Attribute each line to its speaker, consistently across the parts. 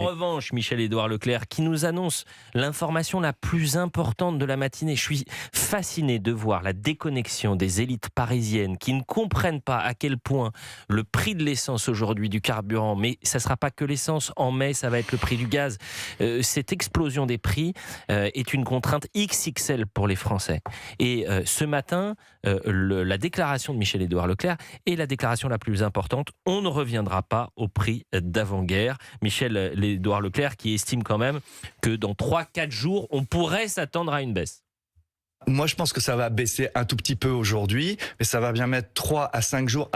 Speaker 1: En revanche, Michel-Édouard Leclerc, qui nous annonce l'information la plus importante de la matinée. Je suis fasciné de voir la déconnexion des élites parisiennes qui ne comprennent pas à quel point le prix de l'essence aujourd'hui, du carburant, mais ça ne sera pas que l'essence. En mai, ça va être le prix du gaz. Cette explosion des prix est une contrainte XXL pour les Français. Et ce matin, la déclaration de Michel-Édouard Leclerc est la déclaration la plus importante. On ne reviendra pas au prix d'avant-guerre. Michel-Édouard Leclerc qui estime quand même que dans 3-4 jours, on pourrait s'attendre à une baisse.
Speaker 2: Moi, je pense que ça va baisser un tout petit peu aujourd'hui, mais ça va bien mettre 3 à 5 jours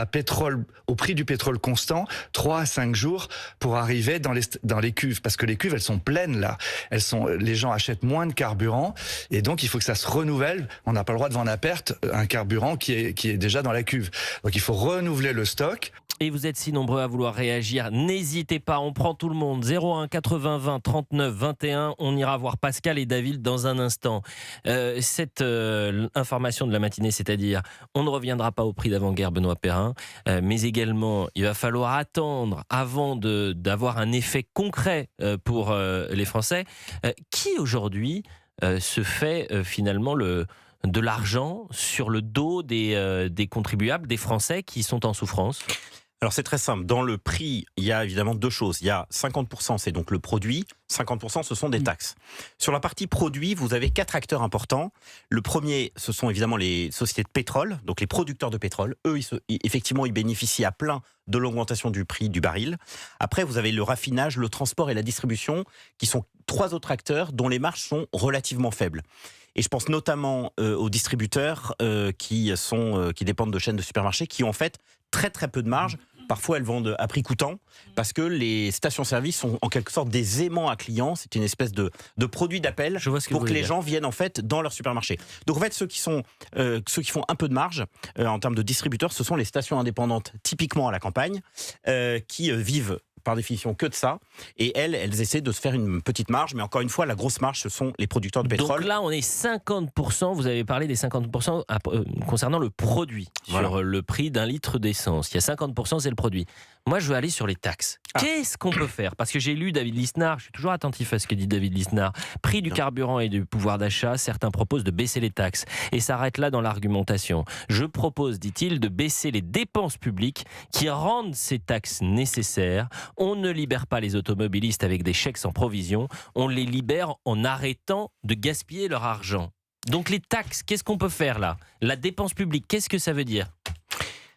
Speaker 2: au prix du pétrole constant, 3 à 5 jours pour arriver dans les cuves. Parce que les cuves, elles sont pleines là. Les gens achètent moins de carburant et donc il faut que ça se renouvelle. On n'a pas le droit de vendre à perte un carburant qui est déjà dans la cuve. Donc il faut renouveler le stock.
Speaker 1: Et vous êtes si nombreux à vouloir réagir, n'hésitez pas, on prend tout le monde. 01 80 20 39 21, on ira voir Pascal et David dans un instant. Cette information de la matinée, c'est-à-dire on ne reviendra pas au prix d'avant-guerre, Benoît Perrin, mais également il va falloir attendre avant d'avoir un effet concret pour les Français. Qui aujourd'hui se fait finalement de l'argent sur le dos des contribuables, des Français qui sont en souffrance?
Speaker 3: Alors c'est très simple, dans le prix, il y a évidemment deux choses. Il y a 50%, c'est donc le produit, 50% ce sont des taxes. Sur la partie produit, vous avez 4 acteurs importants. Le premier, ce sont évidemment les sociétés de pétrole, donc les producteurs de pétrole. Eux, effectivement, ils bénéficient à plein de l'augmentation du prix du baril. Après, vous avez le raffinage, le transport et la distribution, qui sont 3 autres acteurs dont les marges sont relativement faibles. Et je pense notamment aux distributeurs qui dépendent de chaînes de supermarchés, qui ont en fait très très peu de marge. Parfois, elles vendent à prix coûtant parce que les stations-service sont en quelque sorte des aimants à clients. C'est une espèce de produit d'appel pour que les gens viennent en fait dans leur supermarché. Donc en fait, ceux qui font un peu de marge en termes de distributeurs, ce sont les stations indépendantes, typiquement à la campagne, qui vivent par définition que de ça, et elles essaient de se faire une petite marge, mais encore une fois, la grosse marge, ce sont les producteurs de pétrole.
Speaker 1: Donc là, on est 50%, vous avez parlé des 50% concernant le produit, sur le prix d'un litre d'essence. Il y a 50%, c'est le produit. Moi, je veux aller sur les taxes. Qu'est-ce qu'on peut faire? Parce que j'ai lu David Lisnard, je suis toujours attentif à ce que dit David Lisnard. Prix du carburant et du pouvoir d'achat, certains proposent de baisser les taxes. Et s'arrête là dans l'argumentation. Je propose, dit-il, de baisser les dépenses publiques qui rendent ces taxes nécessaires. On ne libère pas les automobilistes avec des chèques sans provision, on les libère en arrêtant de gaspiller leur argent. Donc les taxes, qu'est-ce qu'on peut faire là? La dépense publique, qu'est-ce que ça veut dire?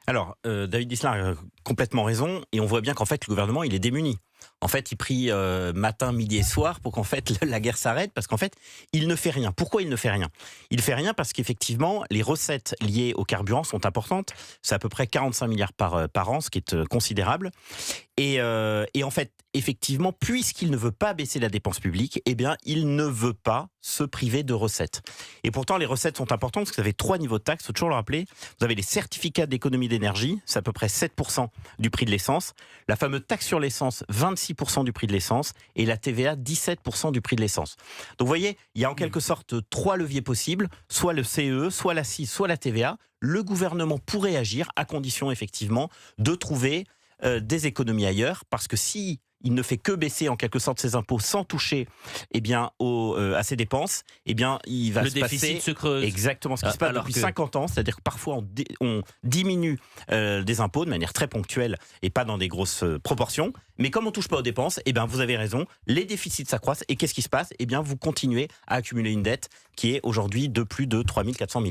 Speaker 3: Alors, David Lisnard a complètement raison, et on voit bien qu'en fait, le gouvernement, il est démuni. En fait, il prie matin, midi et soir pour qu'en fait la guerre s'arrête, parce qu'en fait, il ne fait rien. Pourquoi il ne fait rien? Il ne fait rien parce qu'effectivement, les recettes liées au carburant sont importantes. C'est à peu près 45 milliards par an, ce qui est considérable. Et en fait, effectivement, puisqu'il ne veut pas baisser la dépense publique, eh bien, il ne veut pas se priver de recettes. Et pourtant, les recettes sont importantes parce que vous avez 3 niveaux de taxes, il faut toujours le rappeler. Vous avez les certificats d'économie d'énergie, c'est à peu près 7% du prix de l'essence. La fameuse taxe sur l'essence, 26% du prix de l'essence. Et la TVA, 17% du prix de l'essence. Donc vous voyez, il y a en quelque sorte 3 leviers possibles, soit le CE, soit l'ACCIS, soit la TVA. Le gouvernement pourrait agir à condition effectivement de trouver des économies ailleurs, parce que si il ne fait que baisser en quelque sorte ses impôts sans toucher à ses dépenses, eh bien il va
Speaker 1: le déficit se creuse.
Speaker 3: Exactement ce qui se passe depuis 50 ans, c'est-à-dire que parfois on diminue des impôts de manière très ponctuelle et pas dans des grosses proportions, mais comme on touche pas aux dépenses, eh bien vous avez raison, les déficits s'accroissent, et qu'est-ce qui se passe? Eh bien vous continuez à accumuler une dette qui est aujourd'hui de plus de 3 400 milliards.